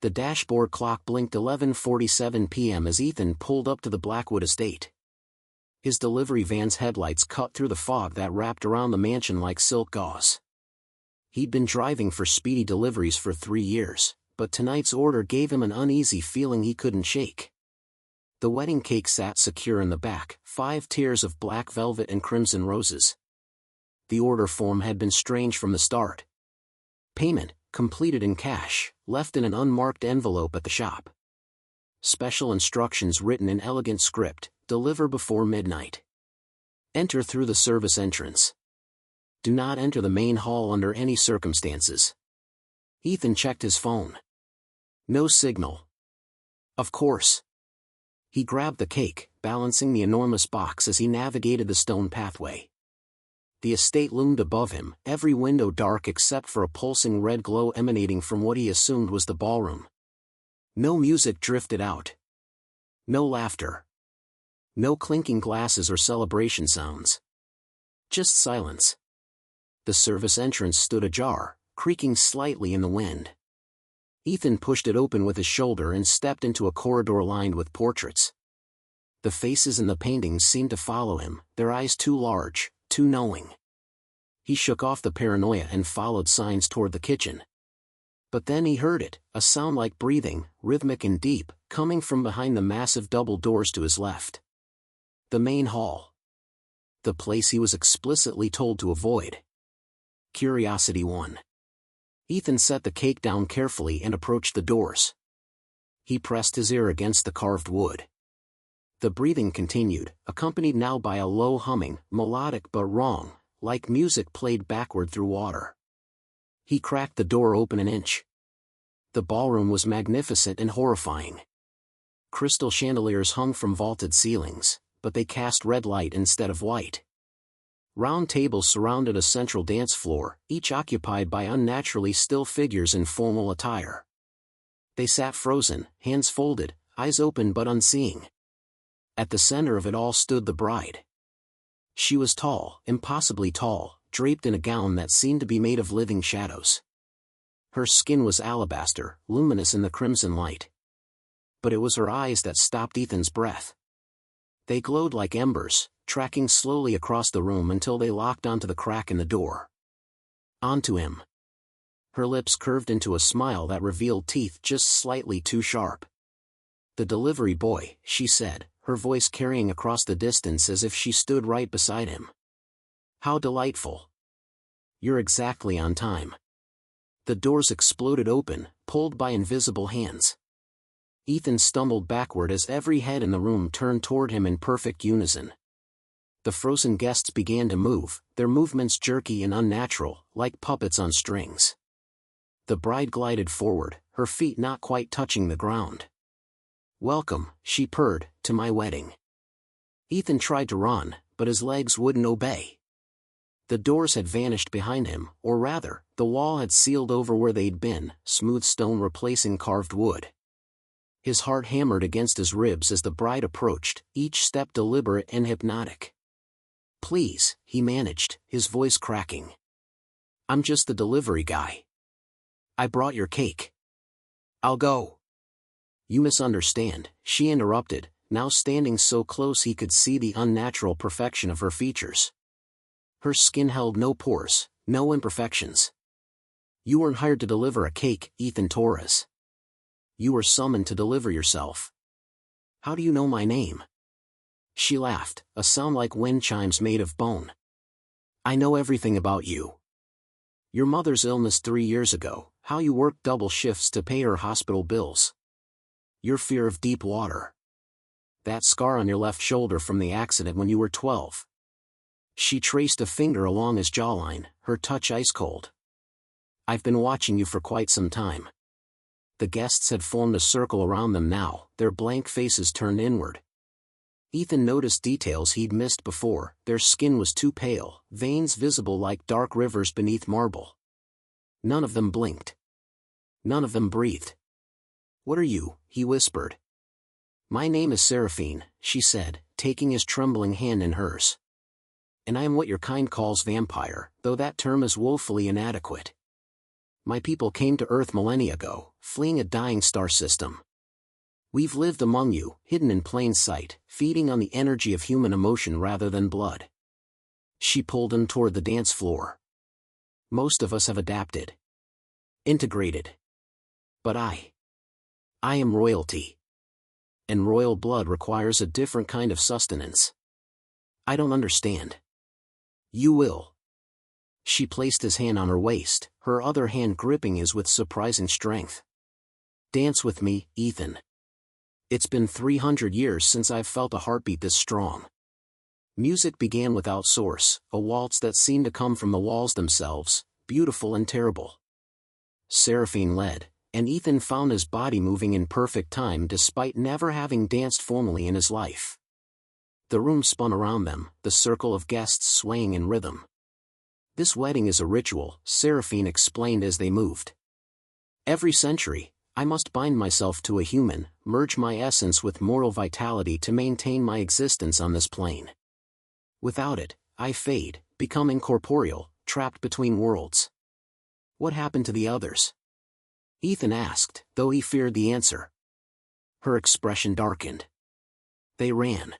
The dashboard clock blinked 11:47 p.m. as Ethan pulled up to the Blackwood estate. His delivery van's headlights cut through the fog that wrapped around the mansion like silk gauze. He'd been driving for speedy deliveries for 3 years, but tonight's order gave him an uneasy feeling he couldn't shake. The wedding cake sat secure in the back, 5 tiers of black velvet and crimson roses. The order form had been strange from the start. Payment, completed in cash, left in an unmarked envelope at the shop. Special instructions written in elegant script, deliver before midnight. Enter through the service entrance. Do not enter the main hall under any circumstances. Ethan checked his phone. No signal. Of course. He grabbed the cake, balancing the enormous box as he navigated the stone pathway. The estate loomed above him, every window dark except for a pulsing red glow emanating from what he assumed was the ballroom. No music drifted out. No laughter. No clinking glasses or celebration sounds. Just silence. The service entrance stood ajar, creaking slightly in the wind. Ethan pushed it open with his shoulder and stepped into a corridor lined with portraits. The faces in the paintings seemed to follow him, their eyes too large, too knowing. He shook off the paranoia and followed signs toward the kitchen. But then he heard it, a sound like breathing, rhythmic and deep, coming from behind the massive double doors to his left. The main hall. The place he was explicitly told to avoid. Curiosity won. Ethan set the cake down carefully and approached the doors. He pressed his ear against the carved wood. The breathing continued, accompanied now by a low humming, melodic but wrong, like music played backward through water. He cracked the door open an inch. The ballroom was magnificent and horrifying. Crystal chandeliers hung from vaulted ceilings, but they cast red light instead of white. Round tables surrounded a central dance floor, each occupied by unnaturally still figures in formal attire. They sat frozen, hands folded, eyes open but unseeing. At the center of it all stood the bride. She was tall, impossibly tall, draped in a gown that seemed to be made of living shadows. Her skin was alabaster, luminous in the crimson light. But it was her eyes that stopped Ethan's breath. They glowed like embers, tracking slowly across the room until they locked onto the crack in the door. Onto him. Her lips curved into a smile that revealed teeth just slightly too sharp. "The delivery boy," she said, her voice carrying across the distance as if she stood right beside him. "How delightful. You're exactly on time." The doors exploded open, pulled by invisible hands. Ethan stumbled backward as every head in the room turned toward him in perfect unison. The frozen guests began to move, their movements jerky and unnatural, like puppets on strings. The bride glided forward, her feet not quite touching the ground. "Welcome," she purred, "to my wedding." Ethan tried to run, but his legs wouldn't obey. The doors had vanished behind him, or rather, the wall had sealed over where they'd been, smooth stone replacing carved wood. His heart hammered against his ribs as the bride approached, each step deliberate and hypnotic. "Please," he managed, his voice cracking. "I'm just the delivery guy. I brought your cake. I'll go." "You misunderstand," she interrupted, now standing so close he could see the unnatural perfection of her features. Her skin held no pores, no imperfections. "You weren't hired to deliver a cake, Ethan Torres. You were summoned to deliver yourself." "How do you know my name?" She laughed, a sound like wind chimes made of bone. "I know everything about you. Your mother's illness 3 years ago, how you worked double shifts to pay her hospital bills. Your fear of deep water. That scar on your left shoulder from the accident when you were 12. She traced a finger along his jawline, her touch ice cold. "I've been watching you for quite some time." The guests had formed a circle around them now, their blank faces turned inward. Ethan noticed details he'd missed before, their skin was too pale, veins visible like dark rivers beneath marble. None of them blinked. None of them breathed. "What are you?" he whispered. "My name is Seraphine," she said, taking his trembling hand in hers. "And I am what your kind calls vampire, though that term is woefully inadequate. My people came to Earth millennia ago, fleeing a dying star system. We've lived among you, hidden in plain sight, feeding on the energy of human emotion rather than blood. She pulled him toward the dance floor. Most of us have adapted. Integrated. But I am royalty. And royal blood requires a different kind of sustenance. I don't understand. You will. She placed his hand on her waist, her other hand gripping his with surprising strength. Dance with me, Ethan. It's been 300 years since I've felt a heartbeat this strong. Music began without source, a waltz that seemed to come from the walls themselves, beautiful and terrible. Seraphine led, and Ethan found his body moving in perfect time despite never having danced formally in his life. The room spun around them, the circle of guests swaying in rhythm. This wedding is a ritual, Seraphine explained as they moved. Every century, I must bind myself to a human, merge my essence with moral vitality to maintain my existence on this plane. Without it, I fade, become incorporeal, trapped between worlds. What happened to the others? Ethan asked, though he feared the answer. Her expression darkened. They ran.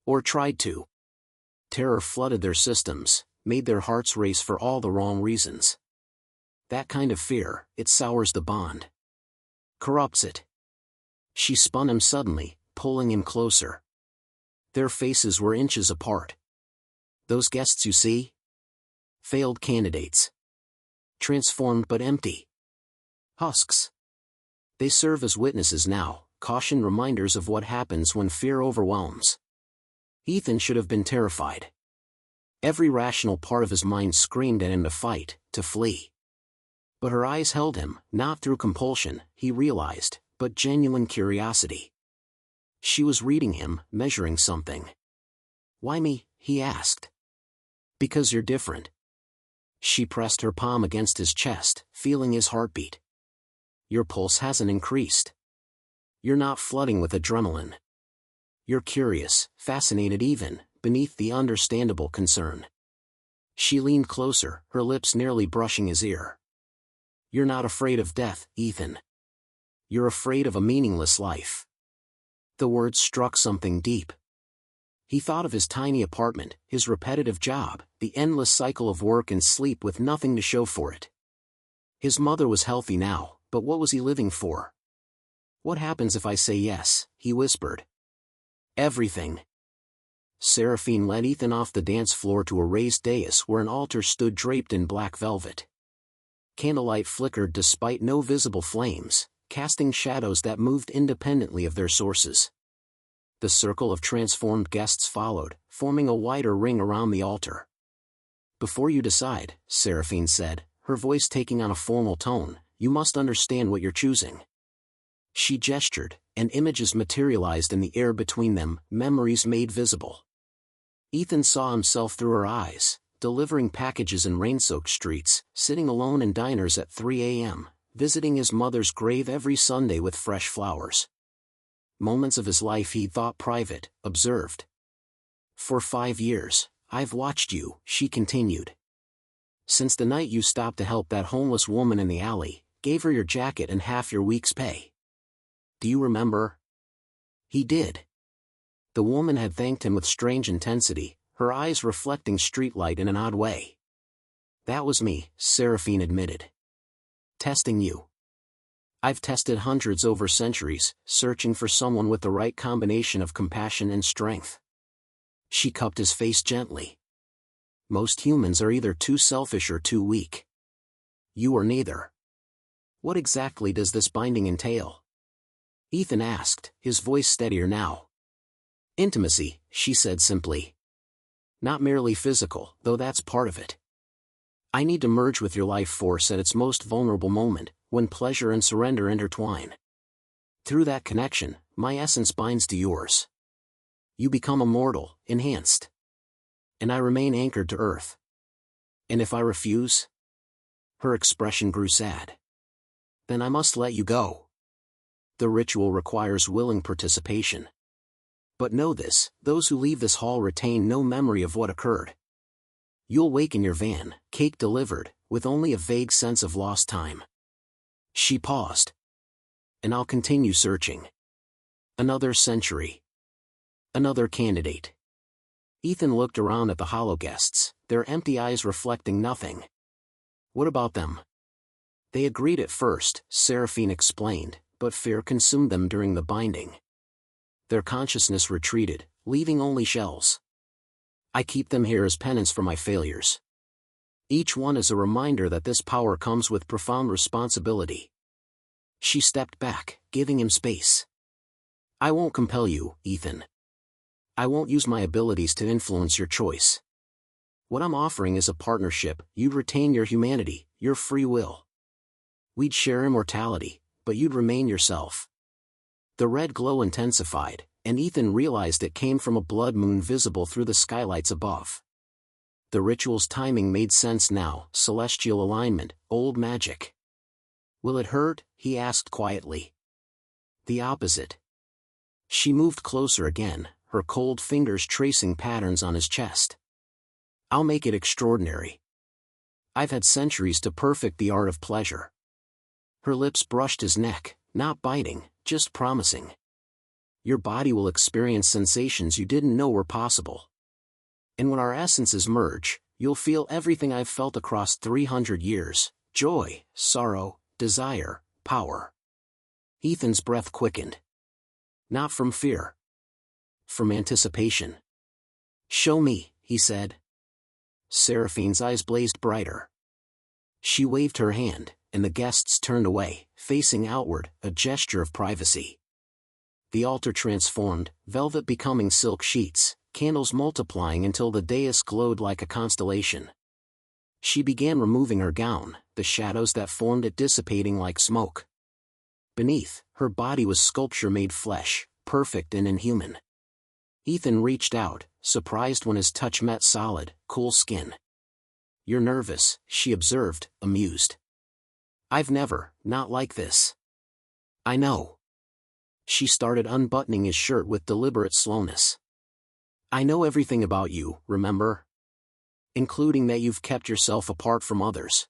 Or tried to. Terror flooded their systems, made their hearts race for all the wrong reasons. That kind of fear, it sours the bond. Corrupts it. She spun him suddenly, pulling him closer. Their faces were inches apart. Those guests you see? Failed candidates. Transformed but empty. Husks. They serve as witnesses now, caution reminders of what happens when fear overwhelms. Ethan should have been terrified. Every rational part of his mind screamed at him to fight, to flee. But her eyes held him, not through compulsion, he realized, but genuine curiosity. She was reading him, measuring something. Why me? He asked. Because you're different. She pressed her palm against his chest, feeling his heartbeat. Your pulse hasn't increased. You're not flooding with adrenaline. You're curious, fascinated even, beneath the understandable concern. She leaned closer, her lips nearly brushing his ear. You're not afraid of death, Ethan. You're afraid of a meaningless life. The words struck something deep. He thought of his tiny apartment, his repetitive job, the endless cycle of work and sleep with nothing to show for it. His mother was healthy now, but what was he living for? What happens if I say yes? He whispered. Everything. Seraphine led Ethan off the dance floor to a raised dais where an altar stood draped in black velvet. Candlelight flickered despite no visible flames, casting shadows that moved independently of their sources. The circle of transformed guests followed, forming a wider ring around the altar. Before you decide, Seraphine said, her voice taking on a formal tone, you must understand what you're choosing. She gestured, and images materialized in the air between them, memories made visible. Ethan saw himself through her eyes, delivering packages in rain-soaked streets, sitting alone in diners at 3 a.m., visiting his mother's grave every Sunday with fresh flowers. Moments of his life he thought private, observed. For 5 years, I've watched you, she continued. Since the night you stopped to help that homeless woman in the alley, gave her your jacket and half your week's pay. Do you remember? He did. The woman had thanked him with strange intensity, her eyes reflecting streetlight in an odd way. That was me, Seraphine admitted. Testing you. I've tested hundreds over centuries, searching for someone with the right combination of compassion and strength. She cupped his face gently. Most humans are either too selfish or too weak. You are neither. What exactly does this binding entail? Ethan asked, his voice steadier now. Intimacy, she said simply. Not merely physical, though that's part of it. I need to merge with your life force at its most vulnerable moment, when pleasure and surrender intertwine. Through that connection, my essence binds to yours. You become immortal, enhanced. And I remain anchored to earth. And if I refuse? Her expression grew sad. Then I must let you go. The ritual requires willing participation. But know this, those who leave this hall retain no memory of what occurred. You'll wake in your van, cake delivered, with only a vague sense of lost time. She paused. And I'll continue searching. Another century. Another candidate. Ethan looked around at the hollow guests, their empty eyes reflecting nothing. What about them? They agreed at first, Seraphine explained, but fear consumed them during the binding. Their consciousness retreated, leaving only shells. I keep them here as penance for my failures. Each one is a reminder that this power comes with profound responsibility. She stepped back, giving him space. I won't compel you, Ethan. I won't use my abilities to influence your choice. What I'm offering is a partnership. You'd retain your humanity, your free will. We'd share immortality, but you'd remain yourself. The red glow intensified, and Ethan realized it came from a blood moon visible through the skylights above. The ritual's timing made sense now, celestial alignment, old magic. Will it hurt? He asked quietly. The opposite. She moved closer again, her cold fingers tracing patterns on his chest. I'll make it extraordinary. I've had centuries to perfect the art of pleasure. Her lips brushed his neck, not biting, just promising. Your body will experience sensations you didn't know were possible. And when our essences merge, you'll feel everything I've felt across 300 years, joy, sorrow, desire, power. Ethan's breath quickened. Not from fear. From anticipation. Show me, he said. Seraphine's eyes blazed brighter. She waved her hand, and the guests turned away, facing outward, a gesture of privacy. The altar transformed, velvet becoming silk sheets, candles multiplying until the dais glowed like a constellation. She began removing her gown, the shadows that formed it dissipating like smoke. Beneath, her body was sculpture made flesh, perfect and inhuman. Ethan reached out, surprised when his touch met solid, cool skin. You're nervous, she observed, amused. I've never, not like this. I know. She started unbuttoning his shirt with deliberate slowness. I know everything about you, remember? Including that you've kept yourself apart from others.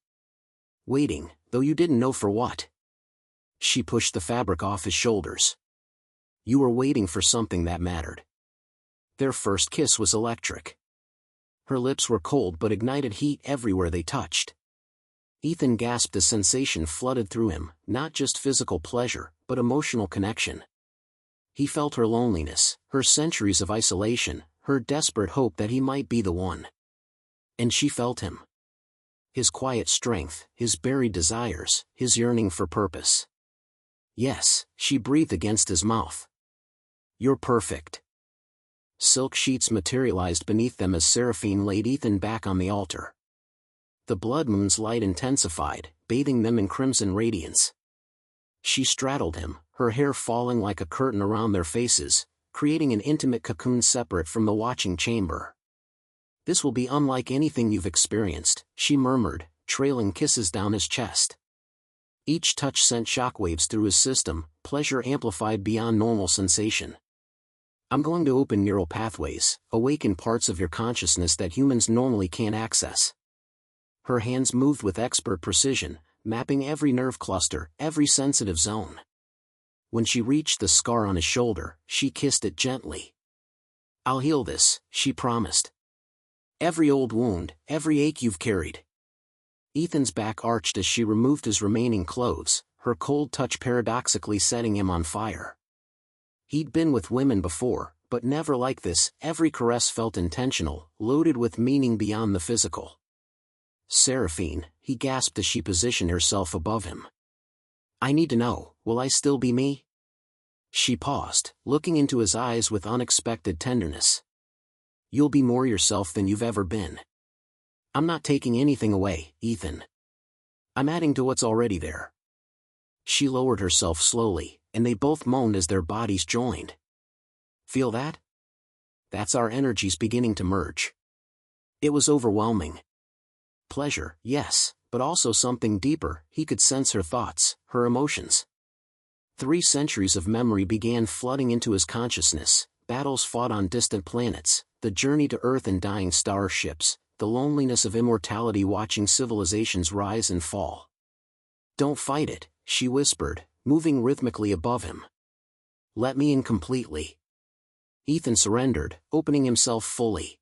Waiting, though you didn't know for what. She pushed the fabric off his shoulders. You were waiting for something that mattered. Their first kiss was electric. Her lips were cold but ignited heat everywhere they touched. Ethan gasped as sensation flooded through him, not just physical pleasure, but emotional connection. He felt her loneliness, her centuries of isolation, her desperate hope that he might be the one. And she felt him. His quiet strength, his buried desires, his yearning for purpose. Yes, she breathed against his mouth. You're perfect. Silk sheets materialized beneath them as Seraphine laid Ethan back on the altar. The blood moon's light intensified, bathing them in crimson radiance. She straddled him, her hair falling like a curtain around their faces, creating an intimate cocoon separate from the watching chamber. This will be unlike anything you've experienced, she murmured, trailing kisses down his chest. Each touch sent shockwaves through his system, pleasure amplified beyond normal sensation. I'm going to open neural pathways, awaken parts of your consciousness that humans normally can't access. Her hands moved with expert precision, mapping every nerve cluster, every sensitive zone. When she reached the scar on his shoulder, she kissed it gently. I'll heal this, she promised. Every old wound, every ache you've carried. Ethan's back arched as she removed his remaining clothes, her cold touch paradoxically setting him on fire. He'd been with women before, but never like this. Every caress felt intentional, loaded with meaning beyond the physical. Seraphine, he gasped as she positioned herself above him. I need to know, will I still be me? She paused, looking into his eyes with unexpected tenderness. You'll be more yourself than you've ever been. I'm not taking anything away, Ethan. I'm adding to what's already there. She lowered herself slowly, and they both moaned as their bodies joined. Feel that? That's our energies beginning to merge. It was overwhelming. Pleasure, yes, but also something deeper. He could sense her thoughts, her emotions. 3 centuries of memory began flooding into his consciousness, battles fought on distant planets, the journey to Earth in dying starships, the loneliness of immortality watching civilizations rise and fall. Don't fight it, she whispered, moving rhythmically above him. Let me in completely. Ethan surrendered, opening himself fully.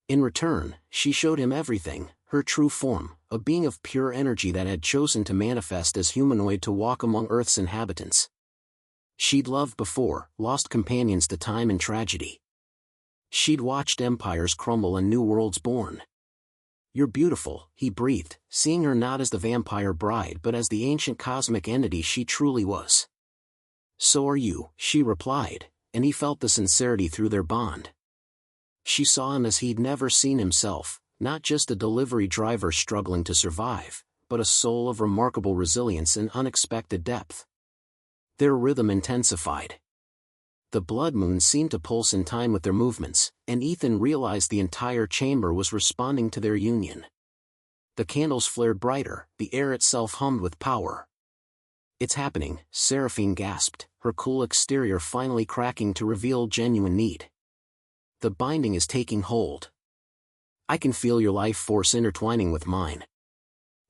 In return, she showed him everything, her true form, a being of pure energy that had chosen to manifest as humanoid to walk among Earth's inhabitants. She'd loved before, lost companions to time and tragedy. She'd watched empires crumble and new worlds born. You're beautiful, he breathed, seeing her not as the vampire bride but as the ancient cosmic entity she truly was. So are you, she replied, and he felt the sincerity through their bond. She saw him as he'd never seen himself, not just a delivery driver struggling to survive, but a soul of remarkable resilience and unexpected depth. Their rhythm intensified. The blood moon seemed to pulse in time with their movements, and Ethan realized the entire chamber was responding to their union. The candles flared brighter, the air itself hummed with power. It's happening, Seraphine gasped, her cool exterior finally cracking to reveal genuine need. The binding is taking hold. I can feel your life force intertwining with mine.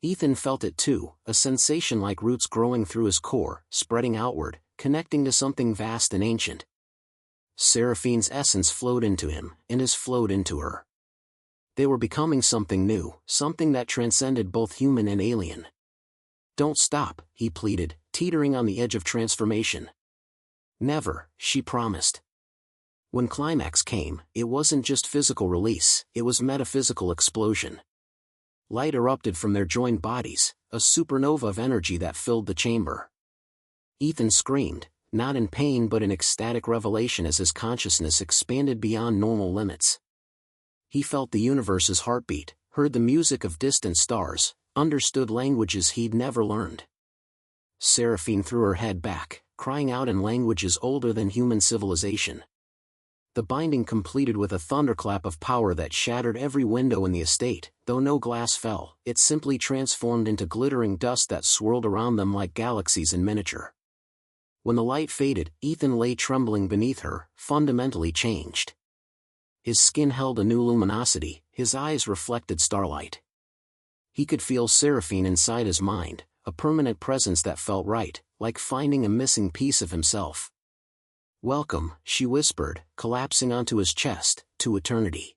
Ethan felt it too, a sensation like roots growing through his core, spreading outward, connecting to something vast and ancient. Seraphine's essence flowed into him, and his flowed into her. They were becoming something new, something that transcended both human and alien. Don't stop, he pleaded, teetering on the edge of transformation. Never, she promised. When climax came, it wasn't just physical release, it was metaphysical explosion. Light erupted from their joined bodies, a supernova of energy that filled the chamber. Ethan screamed, not in pain but in ecstatic revelation as his consciousness expanded beyond normal limits. He felt the universe's heartbeat, heard the music of distant stars, understood languages he'd never learned. Seraphine threw her head back, crying out in languages older than human civilization. The binding completed with a thunderclap of power that shattered every window in the estate. Though no glass fell, it simply transformed into glittering dust that swirled around them like galaxies in miniature. When the light faded, Ethan lay trembling beneath her, fundamentally changed. His skin held a new luminosity, his eyes reflected starlight. He could feel Seraphine inside his mind, a permanent presence that felt right, like finding a missing piece of himself. Welcome, she whispered, collapsing onto his chest, to eternity.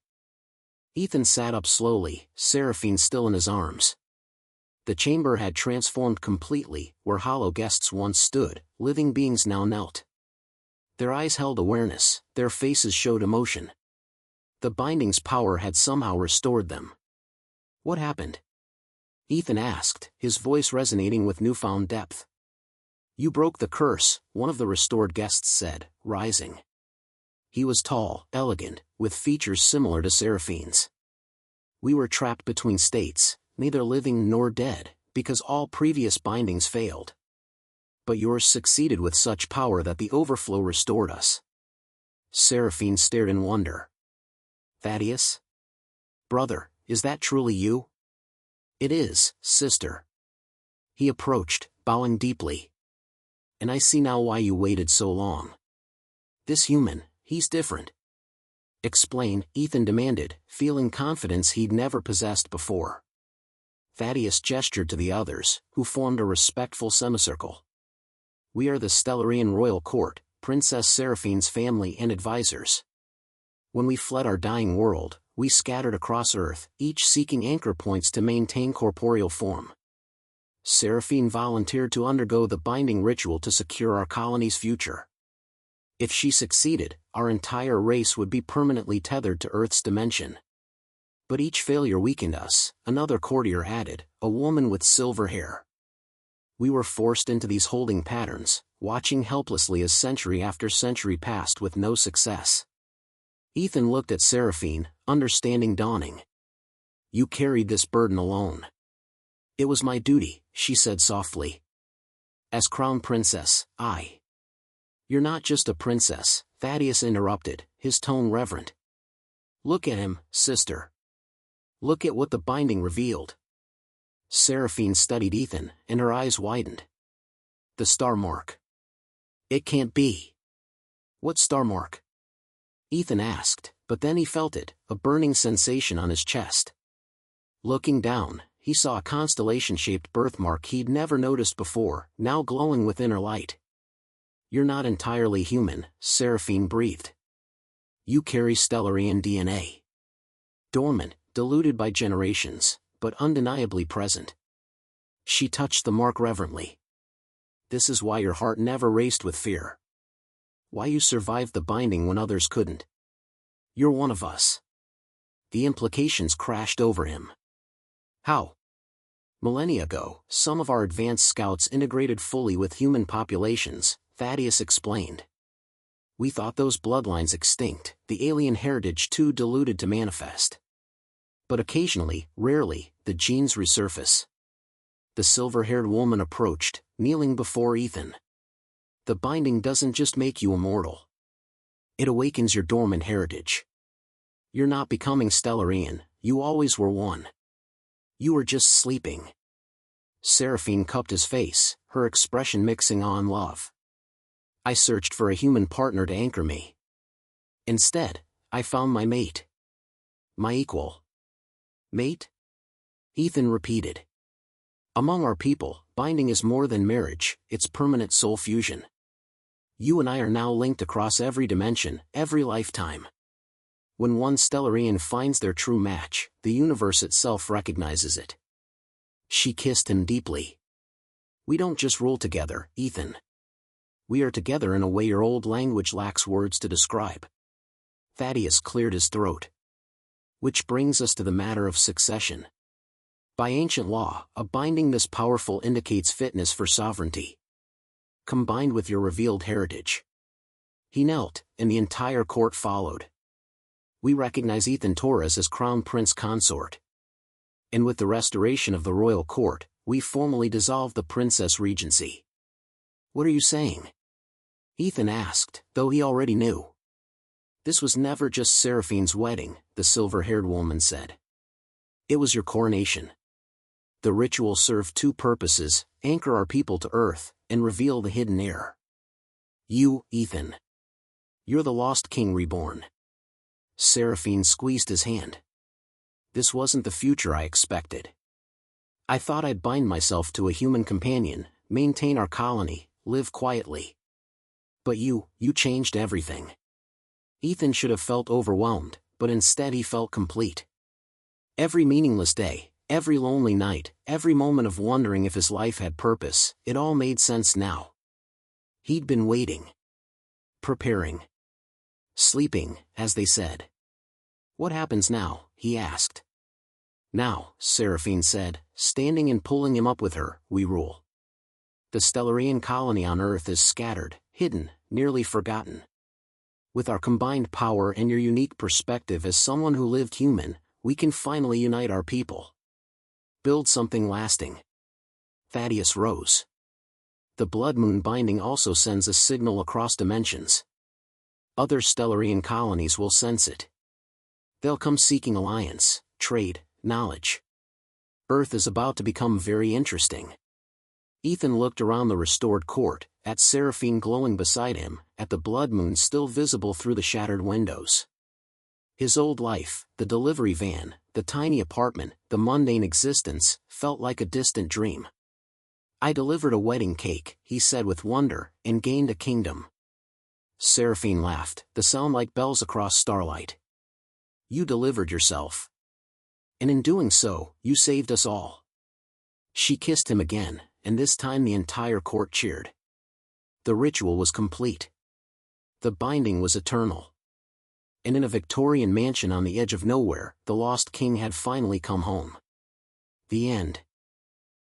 Ethan sat up slowly, Seraphine still in his arms. The chamber had transformed completely, where hollow guests once stood, living beings now knelt. Their eyes held awareness, their faces showed emotion. The binding's power had somehow restored them. What happened? Ethan asked, his voice resonating with newfound depth. You broke the curse, one of the restored guests said, rising. He was tall, elegant, with features similar to Seraphine's. We were trapped between states, neither living nor dead, because all previous bindings failed. But yours succeeded with such power that the overflow restored us. Seraphine stared in wonder. Thaddeus? Brother, is that truly you? It is, sister. He approached, bowing deeply. And I see now why you waited so long. This human, he's different. Explain, Ethan demanded, feeling confidence he'd never possessed before. Thaddeus gestured to the others, who formed a respectful semicircle. We are the Stellarian royal court, Princess Seraphine's family and advisors. When we fled our dying world, we scattered across Earth, each seeking anchor points to maintain corporeal form. Seraphine volunteered to undergo the binding ritual to secure our colony's future. If she succeeded, our entire race would be permanently tethered to Earth's dimension. But each failure weakened us, another courtier added, a woman with silver hair. We were forced into these holding patterns, watching helplessly as century after century passed with no success. Ethan looked at Seraphine, understanding dawning. You carried this burden alone. It was my duty, she said softly. As crown princess, You're not just a princess, Thaddeus interrupted, his tone reverent. Look at him, sister. Look at what the binding revealed. Seraphine studied Ethan, and her eyes widened. The star mark. It can't be. What star mark? Ethan asked, but then he felt it, a burning sensation on his chest. Looking down, he saw a constellation-shaped birthmark he'd never noticed before, now glowing with inner light. "You're not entirely human," Seraphine breathed. "You carry Stellarian DNA. Dormant, diluted by generations, but undeniably present." She touched the mark reverently. "This is why your heart never raced with fear. Why you survived the binding when others couldn't. You're one of us." The implications crashed over him. "How?" "Millennia ago, some of our advanced scouts integrated fully with human populations," Thaddeus explained. "We thought those bloodlines extinct, the alien heritage too diluted to manifest. But occasionally, rarely, the genes resurface." The silver-haired woman approached, kneeling before Ethan. "The binding doesn't just make you immortal. It awakens your dormant heritage. You're not becoming Stellarian, you always were one. You were just sleeping." Seraphine cupped his face, her expression mixing awe and love. "I searched for a human partner to anchor me. Instead, I found my mate. My equal." "Mate?" Ethan repeated. "Among our people, binding is more than marriage, it's permanent soul fusion. You and I are now linked across every dimension, every lifetime. When one Stellarian finds their true match, the universe itself recognizes it." She kissed him deeply. "We don't just rule together, Ethan. We are together in a way your old language lacks words to describe." Thaddeus cleared his throat. "Which brings us to the matter of succession. By ancient law, a binding this powerful indicates fitness for sovereignty. Combined with your revealed heritage." He knelt, and the entire court followed. "We recognize Ethan Torres as Crown Prince Consort. And with the restoration of the royal court, we formally dissolve the Princess Regency." "What are you saying?" Ethan asked, though he already knew. "This was never just Seraphine's wedding," the silver-haired woman said. "It was your coronation. The ritual served two purposes: anchor our people to Earth, and reveal the hidden heir. You, Ethan. You're the lost king reborn." Seraphine squeezed his hand. "This wasn't the future I expected. I thought I'd bind myself to a human companion, maintain our colony, live quietly. But you changed everything." Ethan should have felt overwhelmed, but instead he felt complete. Every meaningless day, every lonely night, every moment of wondering if his life had purpose, it all made sense now. He'd been waiting. Preparing. Sleeping, as they said. "What happens now?" he asked. "Now," Seraphine said, standing and pulling him up with her, "we rule. The Stellarian colony on Earth is scattered, hidden, nearly forgotten. With our combined power and your unique perspective as someone who lived human, we can finally unite our people. Build something lasting." Thaddeus rose. "The blood moon binding also sends a signal across dimensions. Other Stellarian colonies will sense it. They'll come seeking alliance, trade, knowledge. Earth is about to become very interesting." Ethan looked around the restored court, at Seraphine glowing beside him, at the blood moon still visible through the shattered windows. His old life, the delivery van, the tiny apartment, the mundane existence, felt like a distant dream. "I delivered a wedding cake," he said with wonder, "and gained a kingdom." Seraphine laughed, the sound like bells across starlight. "You delivered yourself. And in doing so, you saved us all." She kissed him again, and this time the entire court cheered. The ritual was complete. The binding was eternal. And in a Victorian mansion on the edge of nowhere, the lost king had finally come home. The end.